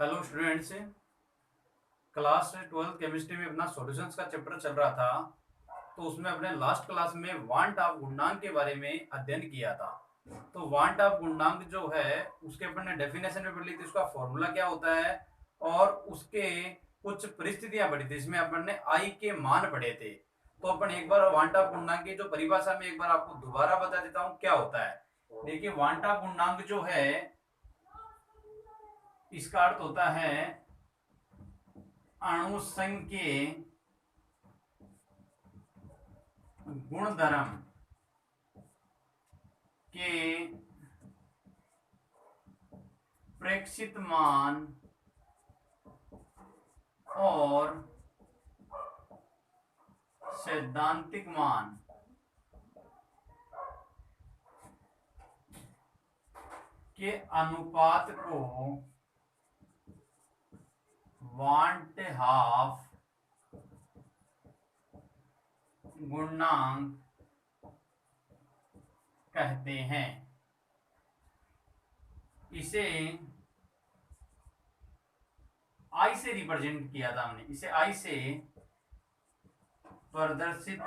Hello students. Class 12 chemistry में अपना solutions का चैप्टर चल रहा था, तो उसमें अपने लास्ट क्लास में वांट ऑफ गुणनांक के बारे में अध्ययन किया था। तो वांट ऑफ गुणनांक जो है उसके अपन ने डेफिनेशन में पढ़ ली थी, उसका फॉर्मूला क्या होता है और उसके कुछ परिस्थितियां पढ़ी थी, इसमें अपन ने आई के मान पढ़े थे। तो अपन एक बार वांट ऑफ गुणनांक की जो परिभाषा में एक बार आपको दोबारा बता देता हूँ क्या होता है। देखिए, वांट ऑफ गुणनांक जो है इसका अर्थ होता है अणु संघ के गुणधर्म के प्रेक्षित मान और सैद्धांतिक मान के अनुपात को वांट हाफ गुणनांक कहते हैं। इसे आई से रिप्रेजेंट किया था हमने, इसे आई से प्रदर्शित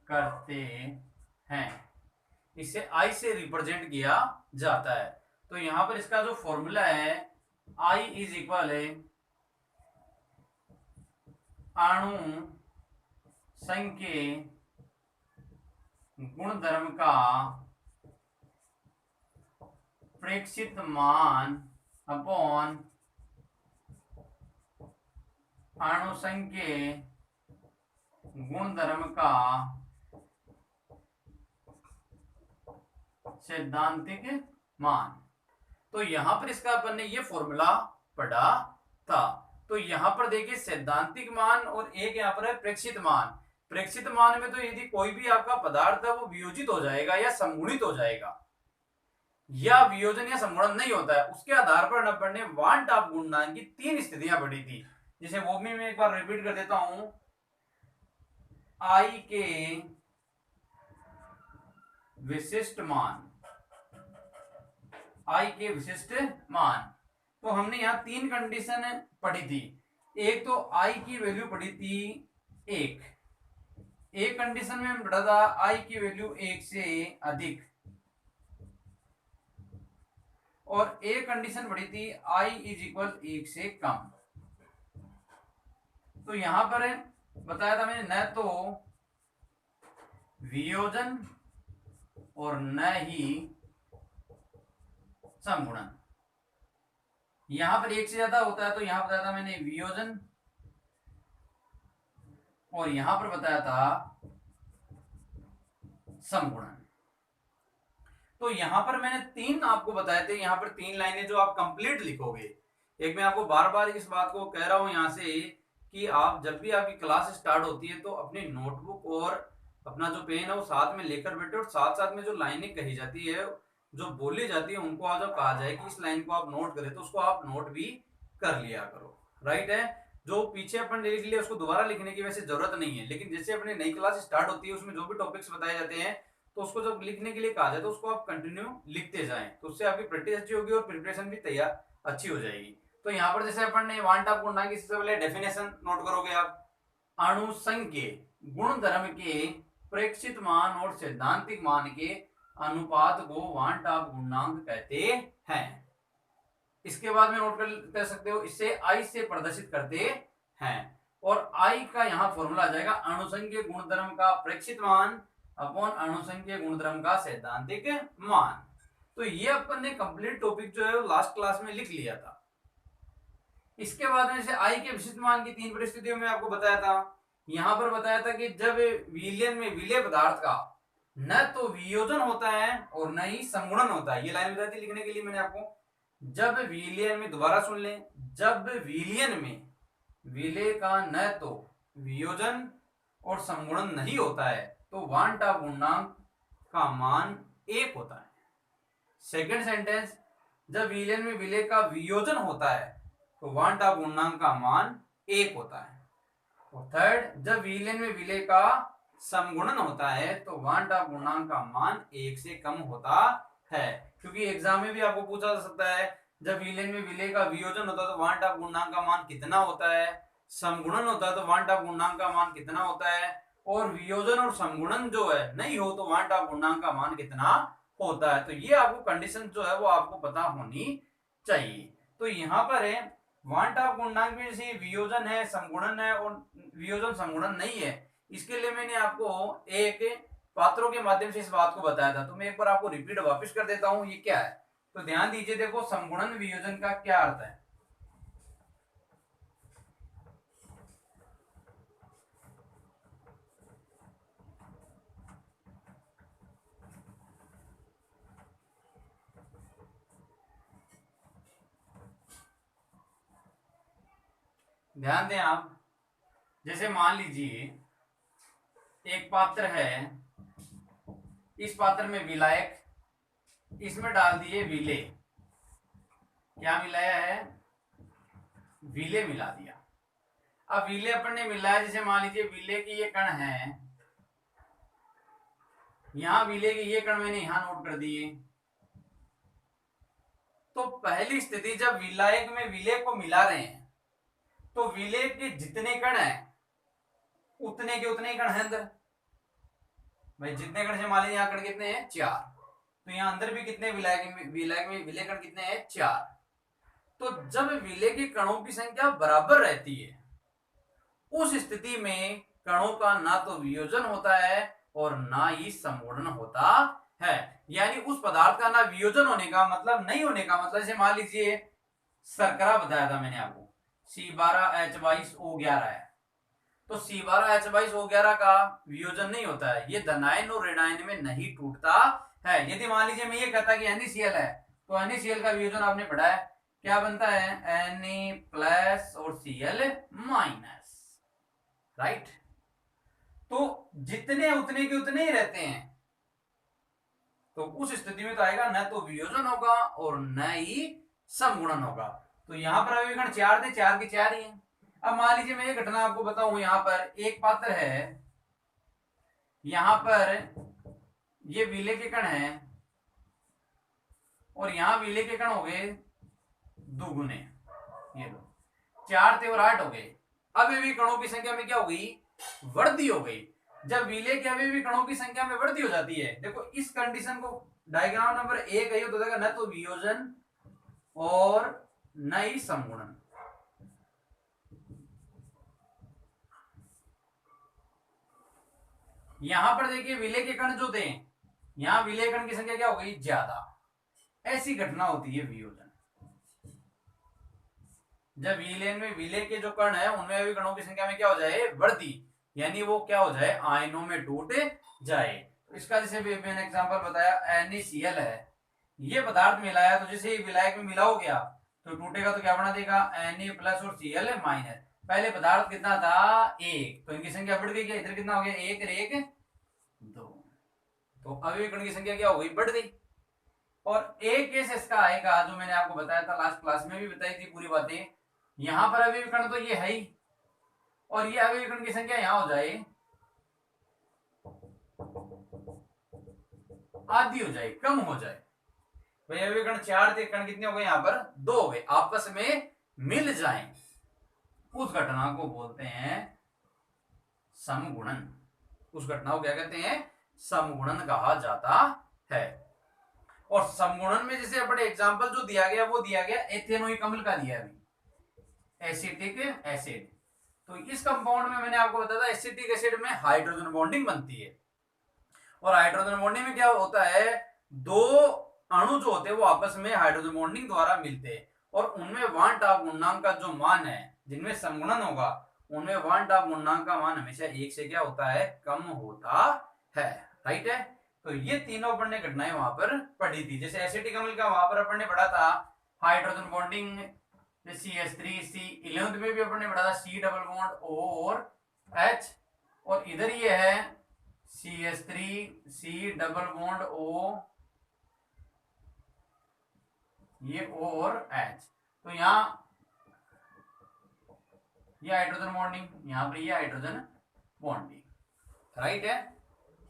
करते हैं, इसे आई से रिप्रेजेंट किया जाता है। तो यहां पर इसका जो फॉर्मूला है आई इज इक्वल है अणु संघ के गुणधर्म का प्रेक्षित मान अपॉन अणु संघ के गुणधर्म का सैद्धांतिक मान। तो यहां पर इसका अपन ने ये फॉर्मूला पढ़ा था। तो यहां पर देखिए सैद्धांतिक मान और एक यहां पर है प्रेक्षित मान। प्रेक्षित मान में तो यदि कोई भी आपका पदार्थ है वो वियोजित हो जाएगा या समगुणित हो जाएगा, या वियोजन या समगुणन नहीं होता है, उसके आधार पर अपन ने वांट ऑफ गुणनांक की 3 स्थितियां पढ़ी थी, जिसे वो भी मैं एक बार रिपीट कर देता हूं। आई के विशिष्ट मान, आई के विशिष्ट मान। तो हमने यहां 3 कंडीशन पढ़ी थी। एक तो आई की वैल्यू पढ़ी थी एक कंडीशन में हम पढ़ा था आई की वैल्यू 1 से अधिक, और एक कंडीशन पढ़ी थी आई इज इक्वल 1 से कम। तो यहां पर बताया था मैंने न तो वियोजन और न ही समगुणन। यहां पर 1 से ज्यादा होता है तो यहां बताया था मैंने वियोजन, और यहां पर बताया था समगुणन। तो यहां पर मैंने 3 आपको बताए थे, यहां पर 3 लाइनें जो आप कंप्लीट लिखोगे। एक मैं आपको बार बार इस बात को कह रहा हूं यहां से कि आप जब भी आपकी क्लास स्टार्ट होती है तो अपनी नोटबुक और अपना जो पेन है वो साथ में लेकर बैठे, और साथ साथ में जो लाइनें कही जाती है, जो बोली जाती है, उनको आज कहा जाए कि इस लाइन को आप नोट करें, तो उसको आप नोट भी कर लिया करो। राइट है, जो पीछे अपन लिख लिया उसको दोबारा लिखने की वैसे जरूरत नहीं है, लेकिन जैसे अपनी नई क्लास स्टार्ट होती है उसमें जो भी टॉपिक्स बताए जाते हैं तो उसको जब लिखने के लिए कहा जाए तो उसको आप कंटिन्यू लिखते जाएं, तो उससे आपकी प्रैक्टिस अच्छी होगी और प्रिपरेशन भी तैयार अच्छी हो जाएगी। तो यहाँ पर जैसे अपन ने वांट ऑफ गुणनांक की सबसे पहले डेफिनेशन नोट करोगे आप, अणु संघ के गुणधर्म के प्रेक्षित मान और सैद्धांतिक मान के अनुपात को वांट ऑफ गुणनांक कहते हैं। इसके बाद में नोट कर सकते हो, इससे आई से प्रदर्शित करते हैं, और आई का यहाँ फॉर्मूला आ जाएगा अणुसंघ के गुणधर्म का प्रेक्षित मान अपॉन अणुसंघ के गुणधर्म का सैद्धांतिक मान। तो ये अपन ने कंप्लीट टॉपिक जो है लास्ट क्लास में लिख लिया था। इसके बाद में जैसे आई के विशिष्ट मान की 3 परिस्थितियों में आपको बताया था, यहां पर बताया था कि जब विलयन में विलेय पदार्थ का न तो वियोजन होता है और न ही समगुणन होता है। ये लाइन बताई थी लिखने के लिए मैंने आपको, जब विलयन में, दोबारा सुन लें, जब विलयन में विलेय का न तो वियोजन और समगुणन नहीं होता है तो वांट ऑफ गुणनांक का मान 1 होता है। सेकंड सेंटेंस, जब विलयन में विलेय का वियोजन होता है तो वांट ऑफ गुणनांक का मान 1 होता है। और थर्ड, जब विलयन में विलेय का समगुणन होता है तो वांट ऑफ गुणनांक का मान 1 से कम होता है। क्योंकि एग्जाम में भी आपको पूछा जा सकता है जब विलेन में विलेय का वियोजन होता है तो वहां टाप गुणांक का मान कितना होता है, समगुणन होता है तो वहां टाप गुणांक का मान कितना होता है, और वियोजन और समगुणन जो है नहीं हो तो वहां टाप गुणांक का मान कितना होता है। तो ये आपको कंडीशन जो है वो आपको पता होनी चाहिए। तो यहाँ पर है वन टाप गुणांक में जैसे वियोजन है, समगुणन है और वियोजन समगुणन नहीं है, इसके लिए मैंने आपको एक पात्रों के माध्यम से इस बात को बताया था। तो मैं एक बार आपको रिपीट वापस कर देता हूं ये क्या है। तो ध्यान दीजिए, देखो समगुणन वियोजन का क्या अर्थ है। ध्यान दें आप, जैसे मान लीजिए एक पात्र है, इस पात्र में विलायक, इसमें डाल दिए विलेय, क्या मिलाया है, विलेय मिला दिया। अब विलेय अपन ने मिलाया, जैसे मान लीजिए विलेय के ये कण हैं, यहां विलेय के ये कण मैंने यहां नोट कर दिए। तो पहली स्थिति जब विलायक में विलेय को मिला रहे हैं तो विलेय के जितने कण हैं उतने के उतने कण हैं अंदर। भाई जितने कण से मान लीजिए यहाँ कण कितने हैं, 4, तो यहाँ अंदर भी कितने विलायक में विलेय कण कितने हैं, 4। तो जब विलेय के कणों की संख्या बराबर रहती है उस स्थिति में कणों का ना तो वियोजन होता है और ना ही समगुणन होता है। यानी उस पदार्थ का ना वियोजन होने का मतलब, नहीं होने का मतलब, जैसे मान लीजिए शर्करा बताया था मैंने आपको, C12H22O11 है, तो C12H22O11 का वियोजन नहीं होता है, ये धनायन और ऋणायन में नहीं टूटता है। यदि मान लीजिए मैं ये कहता कि NaCl है, तो NaCl का वियोजन आपने पढ़ा है, क्या बनता है, Na+ और Cl-, राइट। तो जितने उतने के उतने ही रहते हैं, तो उस स्थिति में तो आएगा न तो वियोजन होगा और न ही समगुणन होगा। तो यहां पर अभिकरण 4 थे, 4 के 4 ही हैं। अब मान लीजिए मैं ये घटना आपको बताऊं, यहां पर एक पात्र है, यहां पर ये विलेय के कण है और यहां विलेय के कण हो गए दुगुने, ये दो, 4 थे और 8 हो गए। अभी भी कणों की संख्या में क्या हो गई, वृद्धि हो गई। जब विलेय के अभी भी कणों की संख्या में वृद्धि हो जाती है, देखो इस कंडीशन को डायग्राम नंबर 1 है, तो देखा न तो वियोजन और न ही समगुणन। यहां पर देखिए विलेय के कण जो थे, यहां विलेय कण की संख्या क्या हो गई, ज्यादा। ऐसी घटना होती है वियोजन। जब विलेय में विलेय के जो कण है उनमें भी कणों की संख्या में क्या हो जाए, वृद्धि, यानी वो क्या हो जाए, आयनों में टूट जाए। तो इसका जैसे मैंने एग्जांपल बताया, NaCl है, ये पदार्थ मिलाया, तो जैसे विलायक में मिला हो गया तो टूटेगा तो क्या बना देगा, Na+ और Cl-। पहले पदार्थ कितना था, 1, तो इनकी संख्या बढ़ गई, क्या इधर कितना हो गया, 1 और 1 2, तो अभी कण की संख्या क्या हो गई, बढ़ गई। और एक केस इसका आएगा जो मैंने आपको बताया था, लास्ट क्लास में भी बताई थी पूरी बातें, यहां पर अभी कण तो ये है ही, और ये अभी कण की संख्या यहां हो जाए, आधी हो जाए, कम हो जाए। भाई अभी कण 4 थे, कण कितने हो गए, यहां पर 2 हो गए, आपस में मिल जाएं, उस घटना को बोलते हैं समगुणन। उस घटना को क्या कहते हैं, समगुणन कहा जाता है। और समगुणन में जैसे अपने एग्जांपल जो दिया गया वो दिया गया एथेनोइक अम्ल का दिया अभी, एसिटिक एसिड। तो इस कंपाउंड में मैंने आपको बताया था एसिटिक एसिड में हाइड्रोजन बॉन्डिंग बनती है, और हाइड्रोजन बॉन्डिंग में क्या होता है, दो अणु जो होते हैं वो आपस में हाइड्रोजन बॉन्डिंग द्वारा मिलते हैं, और उनमें वन टाप गुणांक का जो मान है, जिनमें समगुणन होगा उनमें वन टाप गुणांक का मान हमेशा 1 से क्या होता है, कम होता है, राइट है। तो ये तीनों अपन ने घटनाएं वहां पर पढ़ी थी। जैसे एसिटिक अम्ल का वहां पर अपन ने पढ़ा था हाइड्रोजन बॉन्डिंग CH3C, 11th में भी अपन ने पढ़ा था C डबल बॉन्ड O और H, और इधर ये है CH3C डबल बॉन्ड O, ये O और H। तो यहाँ ये हाइड्रोजन बॉन्डिंग, यहाँ पर ये हाइड्रोजन बॉन्डिंग, राइट है।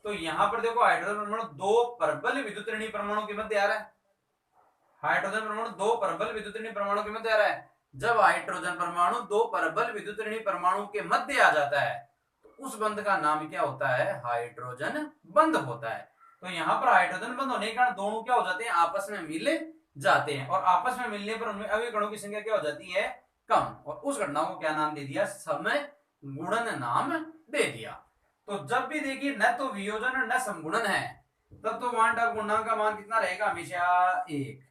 तो यहां पर देखो हाइड्रोजन परमाणु दो प्रबल विद्युत ऋणात्मक परमाणु के मध्य आ रहा है, हाइड्रोजन परमाणु दो प्रबल विद्युतऋणी परमाणु के मध्य आ रहा है। जब हाइड्रोजन परमाणु दो प्रबल विद्युतऋणी परमाणु के मध्य आ जाता है तो उस बंध का नाम क्या होता है? हाइड्रोजन बंध होता है। तो यहाँ पर हाइड्रोजन बंध होने के कारण दोनों क्या हो जाते हैं? आपस में मिल जाते हैं, और आपस में मिलने पर उनमें अवयव कणों की संख्या क्या हो जाती है? कम। और उस घटना को क्या नाम दे दिया? समगुणन नाम दे दिया। तो जब भी देखिए न तो वियोजन और न समगुणन है, तब तो वांट ऑफ गुणांक का मान कितना रहेगा? हमेशा 1।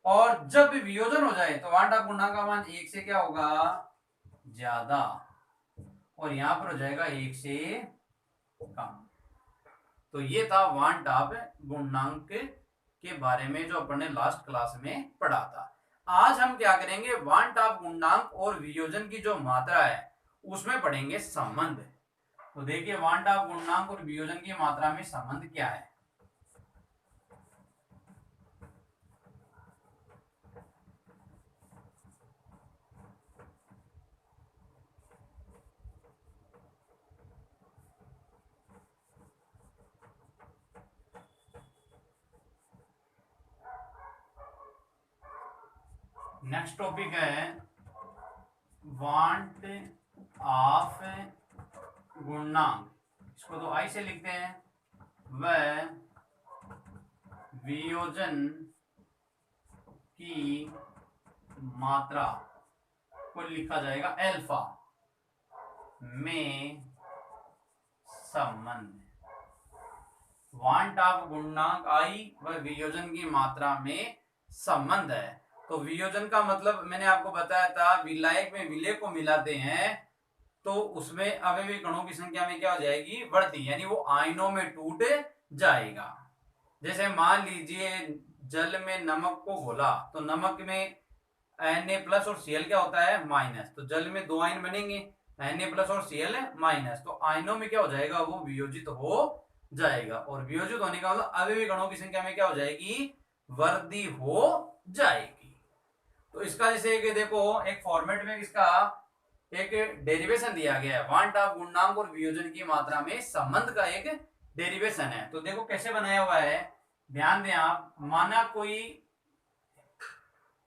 और जब वियोजन हो जाए तो वांट ऑफ गुणांक का मान 1 से क्या होगा? ज्यादा, और यहां पर हो जाएगा 1 से कम। तो ये था वांट ऑफ गुणांक के बारे में जो अपन ने लास्ट क्लास में पढ़ा था। आज हम क्या करेंगे? वांट ऑफ गुणांक और वियोजन की जो मात्रा है उसमें पढ़ेंगे संबंध। तो देखिए वांट ऑफ गुणांक और वियोजन की मात्रा में संबंध क्या है। नेक्स्ट टॉपिक है वांट ऑफ गुणांक। इसको तो आई से लिखते हैं। वह वियोजन की मात्रा को लिखा जाएगा अल्फा में संबंध। वांट ऑफ गुणांक आई व वियोजन की मात्रा में संबंध है। तो वियोजन का मतलब मैंने आपको बताया था, विलायक में विलेय को मिलाते हैं तो उसमें अवयवी कणों की संख्या में क्या हो जाएगी? बढ़ती, यानी वो आयनों में टूट जाएगा। जैसे मान लीजिए जल में नमक को घोला तो नमक में Na+ और Cl क्या होता है? माइनस। तो जल में दो आयन बनेंगे, Na+ और Cl माइनस। तो आयनों में क्या हो जाएगा? वो वियोजित हो जाएगा, और वियोजित होने का मतलब अवयवी कणों की संख्या में क्या हो जाएगी? वृद्धि हो जाएगी। तो इसका जैसे एक देखो एक फॉर्मेट में इसका एक डेरिवेशन दिया गया है। वांट ऑफ गुणांक और वियोजन की मात्रा में संबंध का एक डेरिवेशन है। तो देखो कैसे बनाया हुआ है, ध्यान दें आप। माना कोई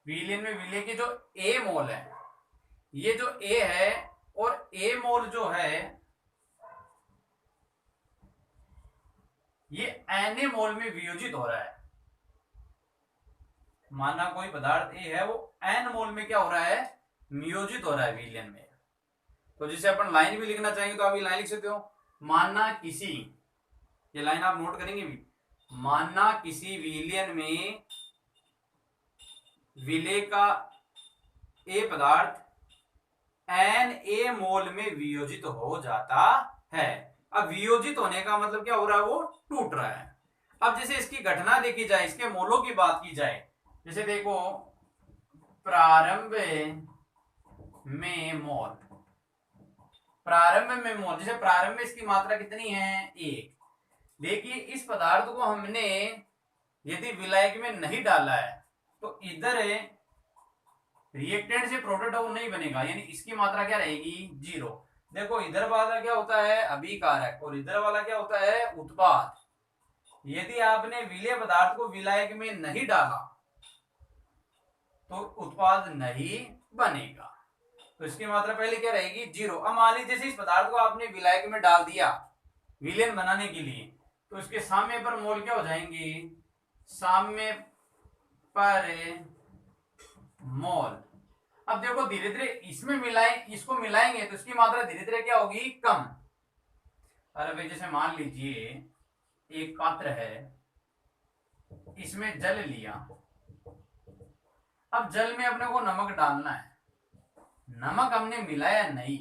विलयन में विलय की जो ए मोल है, ये जो ए है और ए मोल जो है ये Na मोल में वियोजित हो रहा है। माना कोई पदार्थ ए है वो n मोल में क्या हो रहा है? वियोजित हो रहा है विलयन में। तो जिसे अपन लाइन भी लिखना चाहेंगे तो आप ये लाइन लिख सकते हो। माना किसी, ये लाइन आप नोट करेंगे भी, माना किसी विलयन में विलेय का ए पदार्थ Na मोल में वियोजित हो जाता है। अब वियोजित होने का मतलब क्या हो रहा है? वो टूट रहा है। अब जैसे इसकी घटना देखी जाए, इसके मोलों की बात की जाए, जैसे देखो प्रारंभ में मोल, प्रारंभ में मोल, जैसे प्रारंभ में इसकी मात्रा कितनी है? 1। देखिए इस पदार्थ को हमने यदि विलायक में नहीं डाला है तो इधर रिएक्टेंट से प्रोडक्ट वो नहीं बनेगा, यानी इसकी मात्रा क्या रहेगी? 0। देखो इधर वाला क्या होता है? अभिकारक, और इधर वाला क्या होता है? उत्पाद। यदि आपने विलेय पदार्थ को विलायक में नहीं डाला तो उत्पाद नहीं बनेगा, तो इसकी मात्रा पहले क्या रहेगी? 0। अब मान लीजिए जैसे इस पदार्थ को आपने विलायक में डाल दिया विलयन बनाने के लिए, तो इसके साम्य पर मोल क्या हो जाएंगे? साम्य पर मोल। अब देखो धीरे धीरे इसमें इसको मिलाएंगे तो इसकी मात्रा धीरे धीरे क्या होगी? कम। अरे भाई जैसे मान लीजिए एक पात्र है, इसमें जल लिया, अब जल में अपने को नमक डालना है, नमक हमने मिलाया नहीं,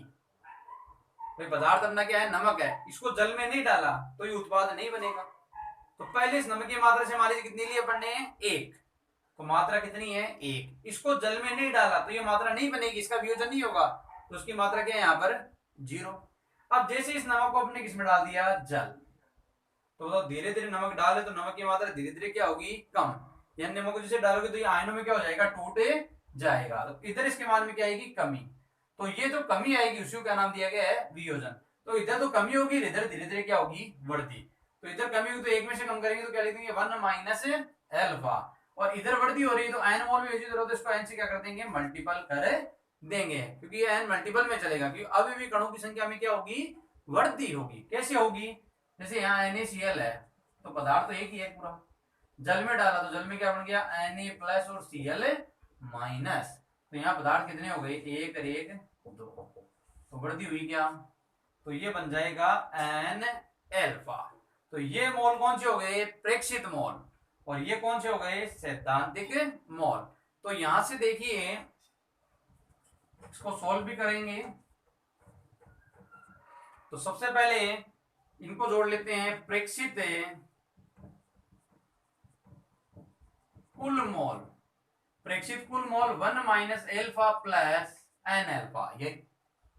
तो पदार्थ अपना क्या है? नमक है। इसको जल में नहीं डाला तो ये उत्पाद नहीं बनेगा। तो पहले इस नमक की मात्रा से मान लीजिए कितनी लिए पढ़ने हैं? 1। तो मात्रा कितनी है? 1। इसको जल में नहीं डाला तो ये मात्रा नहीं बनेगी, इसका वियोजन नहीं होगा, तो उसकी मात्रा क्या है यहाँ पर? 0। अब जैसे इस नमक को अपने किसमें डाल दिया? जल। तो धीरे धीरे नमक डाले तो नमक की मात्रा धीरे धीरे क्या होगी? कम। यानी नमक को जैसे डालोगे तो ये आयनों में क्या हो जाएगा? टूट जाएगा। तो इधर इसके मान में क्या आएगी? कमी। तो ये जो कमी आएगी उसी को क्या नाम दिया गया है? वियोजन। तो इधर तो कमी होगी, इधर धीरे धीरे क्या होगी? वृद्धि। तो इधर कमी होगी तो एक में से कम करेंगे तो क्या लिख देंगे? 1 - अल्फा, और इधर वृद्धि हो रही है तो n मोल में वियोजित हो रहा है तो इसको n से क्या कर देंगे, मल्टीपल कर देंगे, क्योंकि ये n मल्टीपल में चलेगा, क्योंकि अभी भी कणों की संख्या में क्या होगी, वृद्धि होगी। कैसे होगी, जैसे यहाँ NaCl है तो पदार्थ तो एक ही है पूरा, जल में डाला तो जल में क्या बन गया, Na प्लस और Cl माइनस, तो यहाँ पदार्थ कितने हो गए, एक और एक दो, तो वृद्धि हुई क्या, तो ये बन जाएगा N अल्फा। तो ये मोल कौन से हो गए, प्रेक्षित मोल, और ये कौन से हो गए, सैद्धांतिक मोल। तो यहां से देखिए इसको सॉल्व भी करेंगे, तो सबसे पहले इनको जोड़ लेते हैं, प्रेक्षित कुल मोल, प्रेक्षित कुल mole 1 minus alpha plus N alpha, ये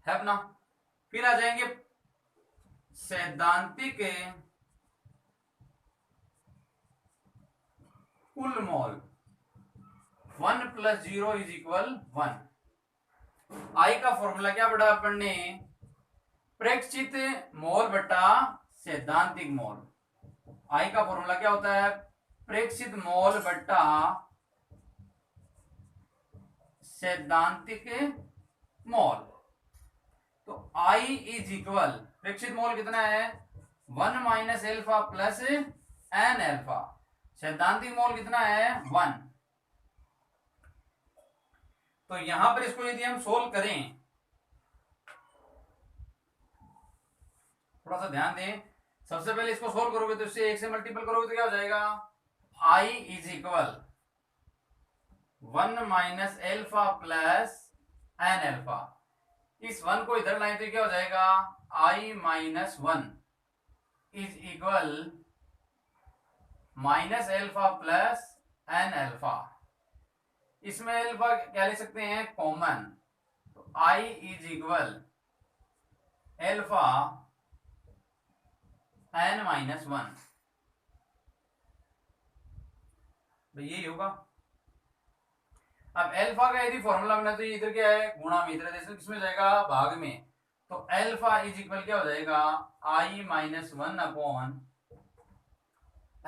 है ना। फिर आ जाएंगे सैद्धांतिक कुल mole 1 plus 0 is equal 1। I का फॉर्मूला क्या पढ़ा अपन ने, प्रेक्षित मोल बटा सैद्धांतिक मोल। आई का फॉर्मूला क्या होता है, प्रेक्षित मोल बटा सैद्धांतिक मोल। तो आई इज इक्वल, प्रेक्षित मोल कितना है, 1 minus alpha plus N alpha, सैद्धांतिक मोल कितना है, 1। तो यहां पर इसको यदि हम सोल्व करें, थोड़ा सा ध्यान दें, सबसे पहले इसको सोल्व करोगे तो इससे 1 से मल्टीपल करोगे तो क्या हो जाएगा, I is equal 1 minus alpha plus N alpha, इस 1 को इधर लाए तो क्या हो जाएगा, I minus 1 is equal minus alpha plus N alpha. इसमें एल्फा क्या ले सकते हैं, कॉमन, तो I is equal alpha N minus 1, यही होगा। अब एल्फा का यदि फॉर्मूला बना तो ये इधर क्या है, गुणा में, इधर जैसे किसमें जाएगा, भाग में, तो एल्फा इज इक्वल क्या हो जाएगा, I minus 1 upon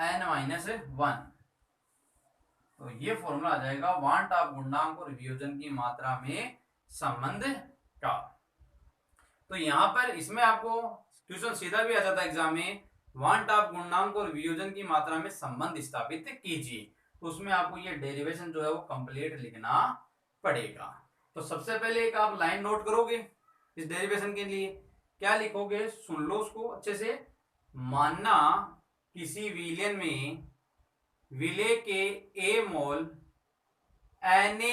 N minus 1। तो ये फॉर्मूला आ जाएगा वांट ऑफ गुणांक और वियोजन की मात्रा में संबंध का। तो यहां पर इसमें आपको क्वेश्चन सीधा भी आ जाता है एग्जाम में, वांट ऑफ गुणांक और वियोजन की मात्रा में संबंध स्थापित कीजिए, तो उसमें आपको ये डेरिवेशन जो है वो कंप्लीट लिखना पड़ेगा। तो सबसे पहले एक आप लाइन नोट करोगे इस डेरिवेशन के लिए, क्या लिखोगे, सुन लो उसको अच्छे से। मानना किसी विलयन में विलेय के ए मोल Na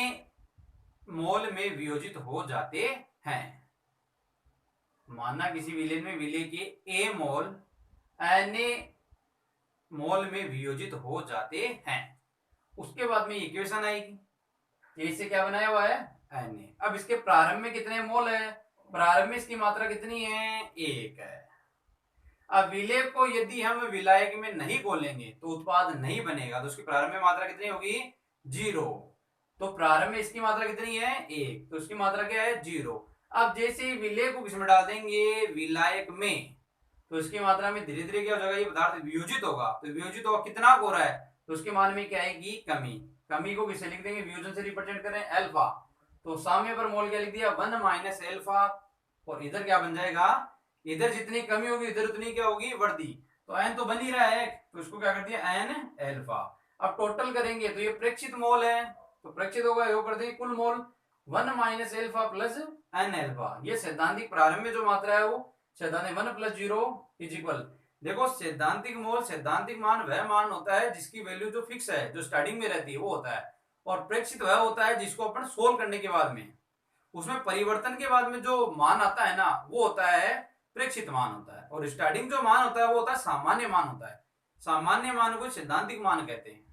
मोल में वियोजित हो जाते हैं। मानना किसी विलयन में विलेय के ए मोल Na मोल में वियोजित हो जाते हैं। उसके बाद में इक्वेशन आएगी, ए से क्या बनाया हुआ है, Na। अब इसके प्रारंभ में कितने मोल है, प्रारंभ में इसकी मात्रा कितनी है, 1 है। अब विलेय को यदि हम विलायक में नहीं घोलेंगे तो उत्पाद नहीं बनेगा, तो उसकी प्रारंभ में मात्रा कितनी होगी, 0। तो प्रारंभ में इसकी मात्रा कितनी है, 1, तो इसकी मात्रा क्या है, 0। अब जैसे ही विलेय को किसमें डाल देंगे, विलायक में, तो इसकी मात्रा में धीरे धीरे क्या हो जाएगा, ये पदार्थ वियोजित होगा। तो वियोजित होगा कितना हो रहा है, तो उसके मान में क्या आएगी, कमी। कमी को किसे लिख देंगे, वियोजन से रिप्रेजेंट करें, अल्फा। तो सामने पर मोल क्या लिख दिया, 1 माइनस एल्फा, और इधर क्या बन जाएगा, इधर जितनी कमी होगी इधर उतनी क्या होगी, वृद्धि। तो एन तो बन ही रहा है, तो इसको क्या कर दिया, एन एल्फा। अब टोटल करेंगे तो ये प्रेक्षित मोल है, तो प्रेक्षित होगा ये कर देंगे कुल mole 1 minus alpha plus N alpha. ये सैद्धांतिक प्रारंभ में जो मात्रा है वो सैद्धांतिक 1 प्लस 0 इज इक्वल, देखो सैद्धांतिक मोल, सैद्धांतिक मान वह मान होता है जिसकी वैल्यू जो फिक्स है, जो स्टार्टिंग में रहती है वो होता है, और प्रेक्षित वह होता है जिसको अपन सोल्व करने के बाद में, उसमें परिवर्तन के बाद में जो मान आता है ना, वो होता है प्रेक्षित मान होता है, और स्टार्टिंग जो मान होता है वो होता है सामान्य मान होता है। सामान्य मान को सैद्धांतिक मान कहते हैं,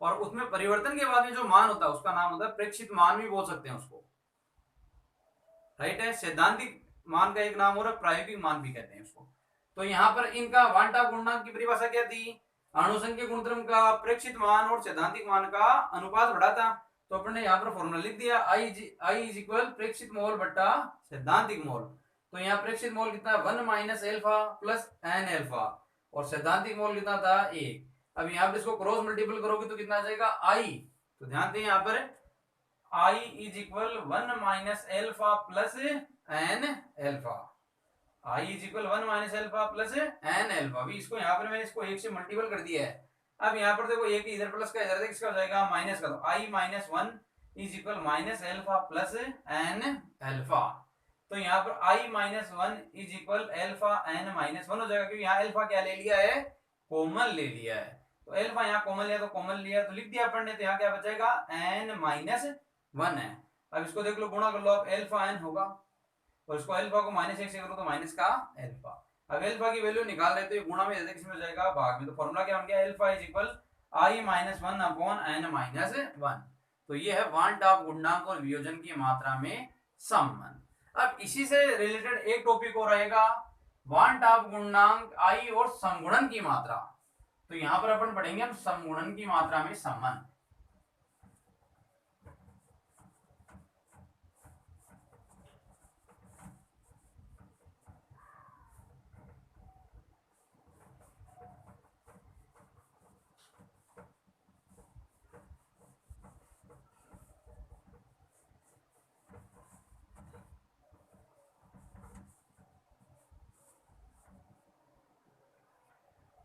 और उसमें परिवर्तन के बाद में जो मान होता है उसका नाम होता है प्रेक्षित मान भी बोल सकते हैं उसको, राइट है। सैद्धांतिक मान का एक नाम हो रहा है प्रायोगिक मान भी कहते हैं उसको। तो यहाँ पर इनका वांट ऑफ गुणांक की परिभाषा क्या थी, अणुसंख्यक गुणधर्म का प्रेक्षित मान और सैद्धांतिक मान का अनुपात बढ़ा था। तो अपन ने यहाँ पर फॉर्मूला लिख दिया, आई इज इक्वल प्रेक्षित मोल बट्टा सैद्धांतिक मोल। तो यहाँ प्रेक्षित मोल कितना, 1 minus alpha plus N alpha, और सैद्धांतिक मोल कितना था, 1। अब यहाँ पर इसको क्रॉस मल्टीपल करोगे तो कितना आ जाएगा आई। तो ध्यान दें यहाँ पर I is equal 1 minus alpha plus N alpha. I is equal 1 minus alpha plus N alpha. अभी इसको यहाँ पर मैंने इसको एक से मल्टीपल कर दिया है। अब यहाँ पर देखो एक इधर प्लस का इधर किसका हो जाएगा माइनस का, तो I minus 1 is equal minus alpha plus N alpha. तो यहाँ पर I minus 1 is equal alpha N minus 1 हो जाएगा, क्योंकि यहाँ एल्फा क्या ले लिया है, कॉमन ले लिया है। तो एल्फा यहाँ कॉमन लिया तो कॉमन लिया तो लिख दिया अपन ने, तो यहाँ क्या बचेगा एन माइनस 1 है। अब इसको देख लो गुणा कर लो, अब एल्फा एन होगा और इसको एल्फा को माइनस 1 से करो तो माइनस का एल्फा। अब एल्फा की वैल्यू निकाल रहे तो ये गुणा में ज्यादा किसमें हो जाएगा भाग में। तो फॉर्मूला क्या बन गया alpha is equal I minus 1 upon N minus 1। तो ये है वांट ऑफ गुणांक और वियोजन की मात्रा में संबंध। अब इसी से रिलेटेड एक टॉपिक और रहेगा वांट ऑफ गुणांक आई और समगुणन की मात्रा। तो यहां पर अपन पढ़ेंगे हम समगुणन की मात्रा में संबंध।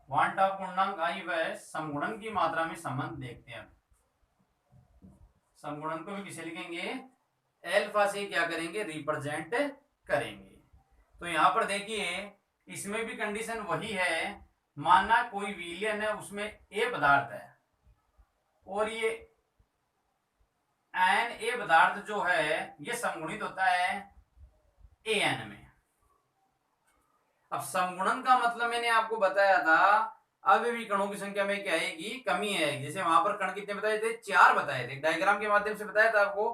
वांट ऑफ गुणांक आई व समगुणन की मात्रा में संबंध देखते हैं। समगुणन को भी किसे लिखेंगे, एल्फा से क्या करेंगे रिप्रेजेंट करेंगे। तो यहां पर देखिए इसमें भी कंडीशन वही है, मानना कोई विलयन है उसमें ए पदार्थ है और ये एन ए पदार्थ जो है ये समगुणित होता है ए एन में। अब समगुणन का मतलब मैंने आपको बताया था अब भी कणों की संख्या में क्या आएगी कमी आएगी। जैसे वहां पर कण कितने बताए थे 4 बताए थे, डायग्राम के माध्यम से बताया था आपको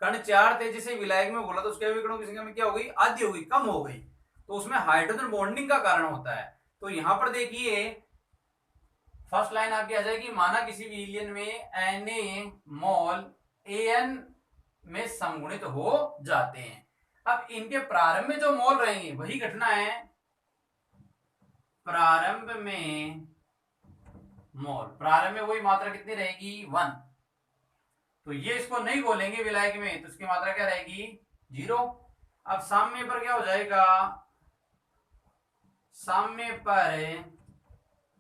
कण 4 थे। जैसे विलायक में बोला तो उसके भी कणों की संख्या में क्या हो गई आधी हो गई, कम हो गई। तो उसमें हाइड्रोजन बॉन्डिंग का कारण होता है। तो यहां पर देखिए फर्स्ट लाइन आपकी आ जाएगी, माना किसी भी विलयन में Na मोल An में समगुणित हो जाते हैं। अब इनके प्रारंभ में जो मोल रहेंगे वही घटना है, प्रारंभ में मोल, प्रारंभ में वही मात्रा कितनी रहेगी 1। तो ये इसको नहीं बोलेंगे विलायक में तो इसकी मात्रा क्या रहेगी 0। अब साम्य पर क्या हो जाएगा, साम्य पर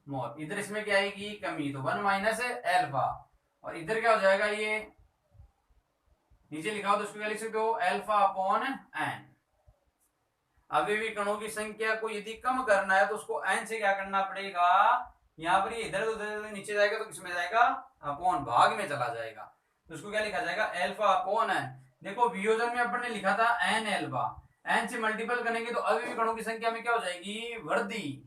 मोल, इधर इसमें क्या आएगी कमी तो 1 माइनस एल्फा और इधर क्या हो जाएगा ये नीचे लिखा हो तो उसको क्या लिख सकते हो एल्फा अपॉन एन। अभी भी कणों की संख्या को यदि कम करना है तो उसको एन से क्या करना पड़ेगा, यहाँ पर ये इधर उधर नीचे जाएगा तो किसमें जाएगा अपॉन भाग में चला जाएगा। तो उसको क्या लिखा जाएगा एल्फा अपॉन एन। देखो वियोजन में अपन ने लिखा था एन एल्फा, एन से मल्टीपल करेंगे तो अभी भी कणों की संख्या में क्या हो जाएगी वृद्धि,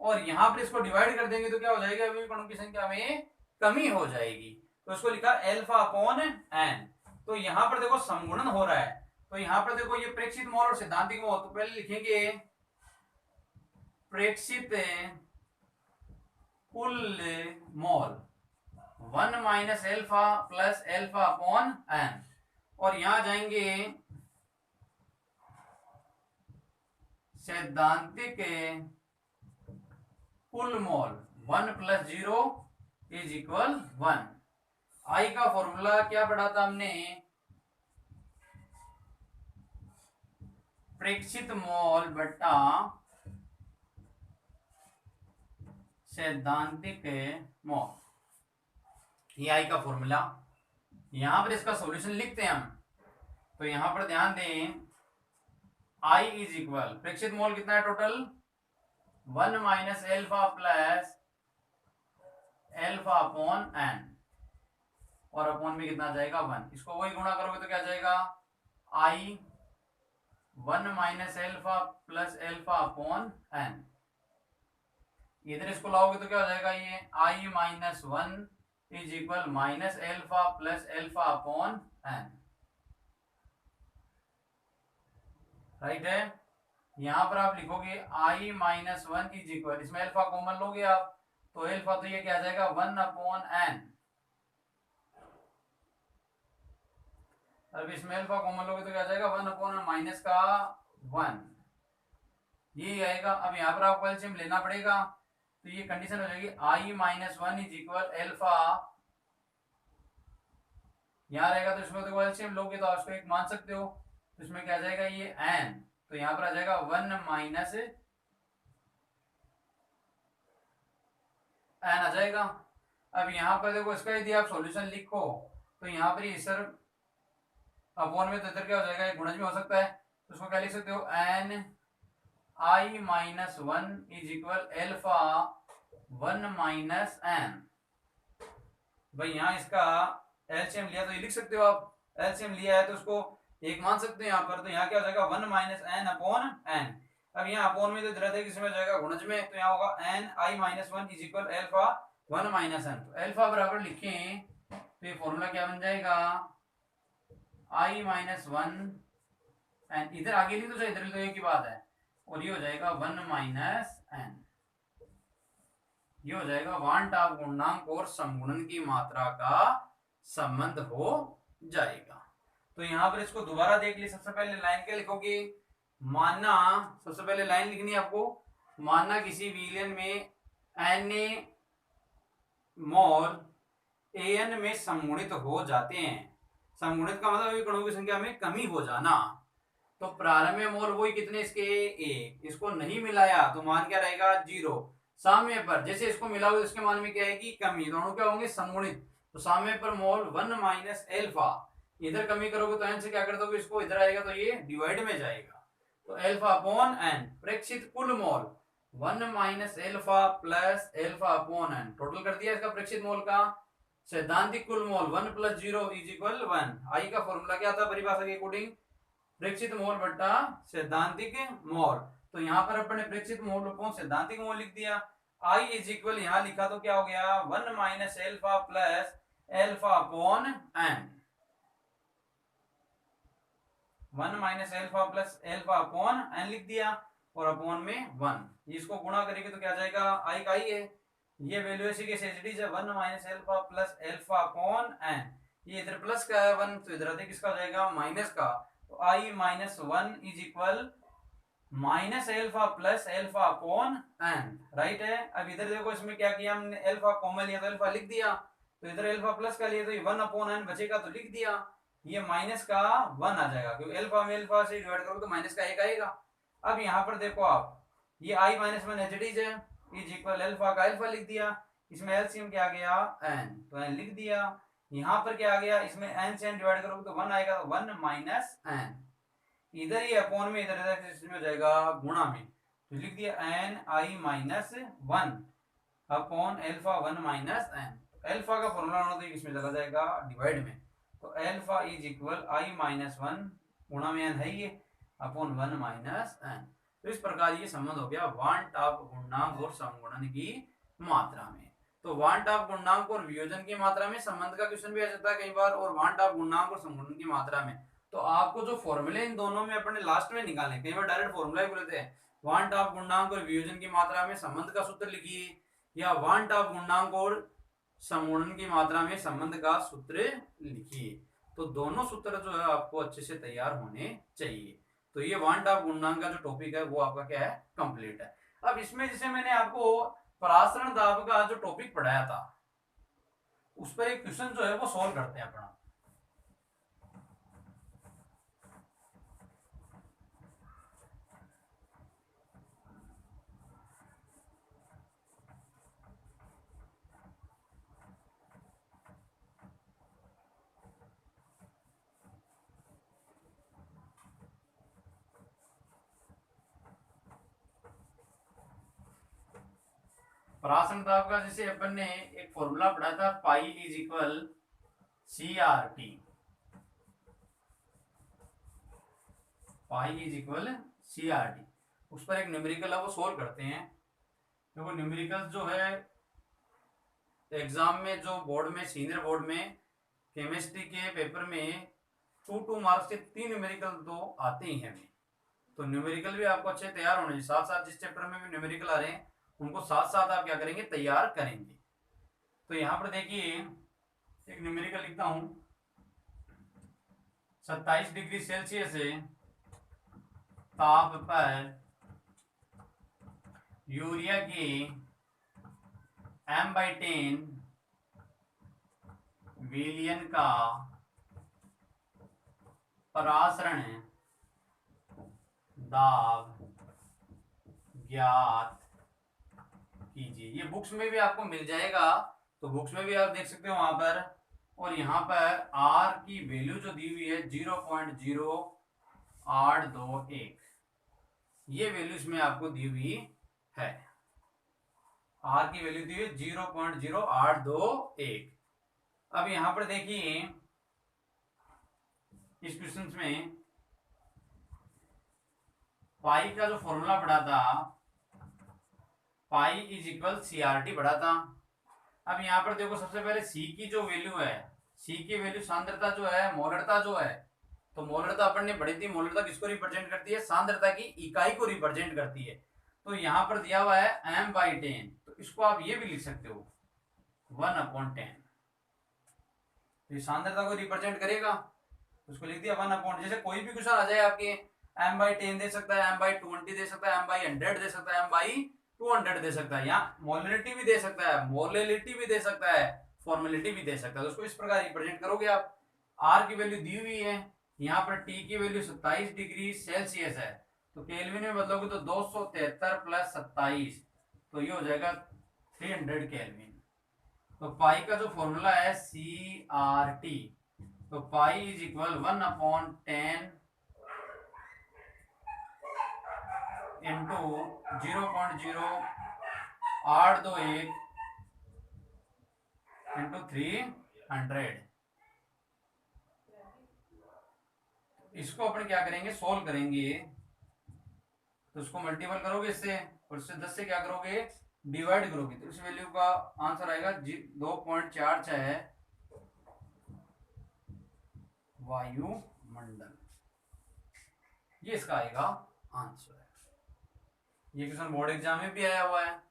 और यहां पर इसको डिवाइड कर देंगे तो क्या हो जाएगा अभी भी कणों की संख्या में कमी हो जाएगी। तो उसको लिखा एल्फा अपॉन एन। तो यहां पर देखो समगुणन हो रहा है, तो यहां पर देखो ये प्रेक्षित मोल और सिद्धांतिक मोल। तो पहले लिखेंगे प्रेक्षित कुल mole 1 minus alpha plus alpha upon N, और यहां जाएंगे सैद्धांतिक कुल mole 1 plus 0 is equal 1। I का फॉर्मूला क्या पढ़ा था हमने, प्रेक्षित मोल बटा सैद्धांतिक मोल, ये आई का फॉर्मूला। यहां पर इसका सॉल्यूशन लिखते हैं हम। तो यहां पर ध्यान दें आई इज इक्वल प्रेक्षित मोल कितना है total 1 minus alpha plus alpha upon N, और अपॉन में कितना जाएगा 1। इसको वही गुणा करोगे तो क्या जाएगा I 1 minus alpha plus alpha upon N. इधर इसको लाओगे तो क्या हो जाएगा ये I minus 1 is equal minus alpha plus alpha upon N, right है। यहां पर आप लिखोगे आई माइनस 1 इज इक्वल, इसमें एल्फा कॉमन लोगे आप तो एल्फा तो ये क्या आ जाएगा 1 अपॉन एन। अब इसमें एल्फा कॉमन लोगे तो क्या आ जाएगा 1 अपॉन माइनस का 1, ये आएगा। अब यहाँ पर आपको एलसीएम लेना पड़ेगा तो ये कंडीशन हो जाएगी I minus one is equal alpha, यहाँ रहेगा तो इसमें देखो एलसीएम लोगे तो आप इसको एक मान सकते हो, तो इसमें क्या आ जाएगा ये एन, तो यहाँ पर आ जाएगा वन माइनस एन आ जाएगा। अब यहाँ पर देखो इसका यदि आप सॉल्यूशन लिखो तो यहाँ पर ये सर अपॉन में तो इधर क्या हो जाएगा, ये गुणज में हो सकता है, तो उसको क्या लिख सकते हो n I minus one is equal alpha one minus n. भाई यहाँ इसका एलसीएम लिया तो ये लिख सकते हो आप, एलसीएम लिया है तो उसको एक मान सकते हो यहाँ पर, तो यहाँ क्या हो जाएगा one minus n upon n. अब यहाँ अपॉन में तो इधर है किसमें जाएगा गुणज में, तो यहाँ होगा n I minus one is equal alpha one minus n. तो एल्फा बराबर लिखें तो ये फॉर्मूला क्या बन जाएगा आई माइनस वन एन, इधर आगे लिख दो इधर लिख दो एक ही बात है, और ये हो जाएगा वन माइनस एन। ये हो जाएगा वांट ऑफ गुणनांक और समगुणन की मात्रा का संबंध हो जाएगा। तो यहां पर इसको दोबारा देख ली, सबसे पहले लाइन क्या लिखोगे, मानना, सबसे पहले लाइन लिखनी है आपको, मानना किसी विलयन में Na मोल An में समगुणित हो जाते हैं। समगुणित का मतलब कणों की संख्या में कमी हो जाना। तो प्रारंभ में मोल वही कितने इसके एक, इसको नहीं मिलाया तो मान क्या रहेगा जीरो। साम्य पर जैसे इसको मिलाओ इसके मान में क्या आएगी कमी, दोनों क्या होंगे समगुणित, तो साम्य पर मोल वन माइनस एल्फा, इधर कमी करोगे तो एन से क्या कर दोगे इसको, इधर आएगा तो ये डिवाइड में जाएगा, तो एल्फा अपॉन एन, प्रेक्षित कुल mole one minus alpha plus alpha upon N, total कर दिया इसका प्रेक्षित मोल का। सैद्धांतिक कुल mole one plus zero is equal one. I का फॉर्मूला क्या था परिभाषा के अकॉर्डिंग, प्रेक्षित मोल बटा सैद्धांतिक मोल। तो यहाँ पर अपने प्रेक्षित मोल अपॉन सैद्धांतिक मोल लिख दिया। आई इज इक्वल यहाँ लिखा तो क्या हो गया one minus alpha plus alpha upon n, one minus alpha plus alpha upon n लिख दिया, और अपॉन में वन, इसको गुणा करेंगे तो क्या जाएगा आई का ही है, ये वैल्यू ऐसी कैसे एचडी है one minus alpha plus alpha upon n, ये इधर प्लस का है वन तो इधर किसका हो जाएगा माइनस का, तो I minus one is equal minus alpha plus alpha upon N, right है। अब इधर देखो इसमें क्या किया हमने, एल्फा कॉमन लिया तो एल्फा लिख दिया, तो इधर एल्फा प्लस का लिया तो ये वन अपॉन एन बचेगा तो लिख दिया, ये माइनस का वन आ जाएगा क्योंकि एल्फा में एल्फा से डिवाइड करोगे तो माइनस का एक आएगा। अब यहाँ पर देखो आप ये आई माइनस वन एचडीज है इज इक्वल एल्फा का एल्फा लिख दिया, इसमें एलसीएम क्या आ गया एन, तो एन लिख दिया, यहाँ पर क्या आ गया इसमें एन से एन डिवाइड करोगे तो वन आएगा, तो वन माइनस एन, इधर ये अपॉन में इधर इसमें हो जाएगा गुणा में, तो लिख दिया एन आई minus one upon alpha one minus N, alpha का फॉर्मूला होना तो इसमें चला जाएगा डिवाइड में, तो alpha is equal I minus one गुणा में एन है ये अपॉन वन माइनस एन। तो इस प्रकार ये संबंध हो गया वांट ऑफ गुणनांक और समगुणन की मात्रा में। तो वांट ऑफ गुणनांक और वियोजन की मात्रा में संबंध का क्वेश्चन भी आ जाता है कई बार, और वांट ऑफ गुणनांक और समगुणन की मात्रा में, तो आपको जो फॉर्मूले इन दोनों में अपने लास्ट में निकालने, कई बार डायरेक्ट फॉर्मूला ही बोलते हैं वांट ऑफ गुणनांक और वियोजन की मात्रा में संबंध का सूत्र लिखिए, या वांट ऑफ गुणनांक और समगुणन की मात्रा में संबंध का सूत्र लिखिए, तो दोनों सूत्र जो है आपको अच्छे से तैयार होने चाहिए। तो ये वांट ऑफ गुणनांक का जो टॉपिक है वो आपका क्या है कंप्लीट है। अब इसमें जैसे मैंने आपको परासरण दाब का जो टॉपिक पढ़ाया था उस पर एक क्वेश्चन जो है वो सॉल्व करते हैं अपना। परासरण दाब का जैसे अपन ने एक फॉर्मूला पढ़ा था pi is equal c r t, pi is equal c r t, उस पर एक न्यूमेरिकल है वो सोल्व करते हैं। देखो तो न्यूमेरिकल जो है एग्जाम में जो बोर्ड में सीनियर बोर्ड में केमिस्ट्री के पेपर में 2 मार्क्स के 3 न्यूमेरिकल तो आते ही हैं, तो न्यूमेरिकल भी आपको अच्छे तैयार होने चाहिए, साथ साथ जिस चैप्टर में भी न्यूमेरिकल आ रहे हैं उनको साथ साथ आप क्या करेंगे तैयार करेंगे। तो यहाँ पर देखिए एक न्यूमेरिकल लिखता हूं, 27 डिग्री सेल्सियस से ताप पर यूरिया के m/10 विलियन का परासरण दाब ज्ञात कीजिए। ये बुक्स में भी आपको मिल जाएगा, तो बुक्स में भी आप देख सकते हो वहां पर। और यहाँ पर आर की वैल्यू जो दी हुई है 0.0821, ये वैल्यू इसमें आपको दी हुई है। आर की वैल्यू दी हुई 0.0821। अब यहां पर देखिए इस क्वेश्चन में पाई का जो फॉर्मूला पढ़ा था, पाई इज इक्वल CRT पढ़ा था। अब यहाँ पर देखो सबसे पहले सी की जो वैल्यू है, सी की वैल्यू सांद्रता जो है, मोलरता जो है, तो मोलरता अपन ने पढ़ी थी। मोलरता किसको रिप्रेजेंट करती है? सांद्रता की इकाई को रिप्रेजेंट करती है। तो यहाँ पर दिया हुआ है m/10, तो इसको आप ये भी लिख सकते हो 1/10। तो सांद्रता को रिप्रेजेंट करेगा, उसको लिख दिया 1/, जैसे कोई भी क्वेश्चन आ जाए आपके m/10 दे सकता है, m/20 दे सकता है, m/100 दे सकता है, m/200 दे सकता है, या मोलरिटी भी दे सकता है, मोलेलिटी भी दे सकता है, फॉर्मेलिटी भी दे सकता है। तो उसको इस प्रकार रिप्रेजेंट करोगे आप। R की वैल्यू दी हुई है, यहाँ पर T की वैल्यू 27 डिग्री सेल्सियस है, तो केल्विन में बदलोगे तो 273 + 27, तो ये हो जाएगा 300 केल्विन। तो पाई का जो फॉर्मूला है CRT, तो पाई इज इक्वल 1/10 इंटू 0.0821 इंटू 300। इसको अपन क्या करेंगे, सोल्व करेंगे। तो इसको मल्टीपल करोगे इससे, और इससे 10 से क्या करोगे, डिवाइड करोगे, तो इस वैल्यू का आंसर आएगा 2.46 वायुमंडल। ये इसका आएगा आंसर। ये क्वेश्चन बोर्ड एग्जाम में भी आया हुआ है,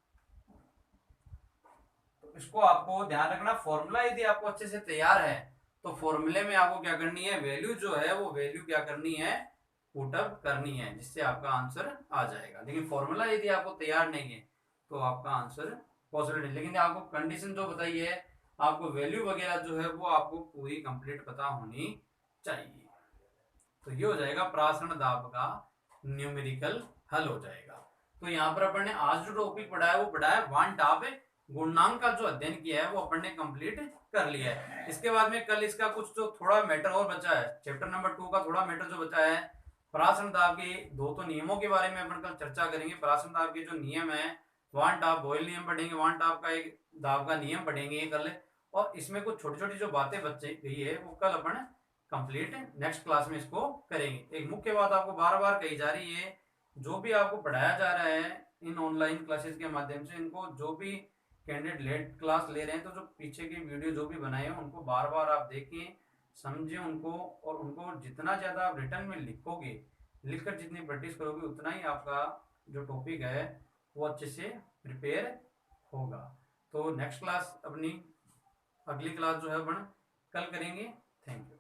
तो इसको आपको ध्यान रखना। फॉर्मूला यदि आपको अच्छे से तैयार है, तो फॉर्मूले में आपको क्या करनी है, वैल्यू जो है वो वैल्यू क्या करनी है, पुटअप करनी है, जिससे आपका आंसर आ जाएगा। लेकिन फॉर्मूला यदि आपको तैयार नहीं है, तो आपका आंसर पॉसिबल नहीं। लेकिन आपको कंडीशन जो बताई है, आपको वैल्यू वगैरह जो है वो आपको पूरी कंप्लीट पता होनी चाहिए। तो ये हो जाएगा प्रासरण दाब का न्यूमेरिकल हल हो जाएगा। तो यहाँ पर अपन ने आज जो टॉपिक पढ़ा है वो पढ़ा है वन टाप गुणनांक का जो अध्ययन किया है वो अपन ने कंप्लीट कर लिया है। इसके बाद में कल इसका कुछ जो थोड़ा मैटर और बचा है, चैप्टर नंबर 2 का थोड़ा मैटर जो बचा है, प्रासरण दाब के दो तो नियमों के बारे में अपन कल चर्चा करेंगे। प्रासरण दाब के जो नियम है, वन टाप बॉयल नियम पढ़ेंगे, वन टाप का एक दाब का नियम पढ़ेंगे कल, और इसमें कुछ छोटी छोटी जो बातें बच गई है वो कल अपन कंप्लीट नेक्स्ट क्लास में इसको करेंगे। एक मुख्य बात आपको बार बार कही जा रही है, जो भी आपको पढ़ाया जा रहा है इन ऑनलाइन क्लासेस के माध्यम से, इनको जो भी कैंडिडेट लेट क्लास ले रहे हैं, तो जो पीछे की वीडियो जो भी बनाए हैं उनको बार बार आप देखें, समझें उनको, और उनको जितना ज़्यादा आप रिटर्न में लिखोगे, लिखकर जितनी प्रैक्टिस करोगे, उतना ही आपका जो टॉपिक है वो अच्छे से प्रिपेयर होगा। तो नेक्स्ट क्लास अपनी अगली क्लास जो है अपन कल करेंगे। Thank you.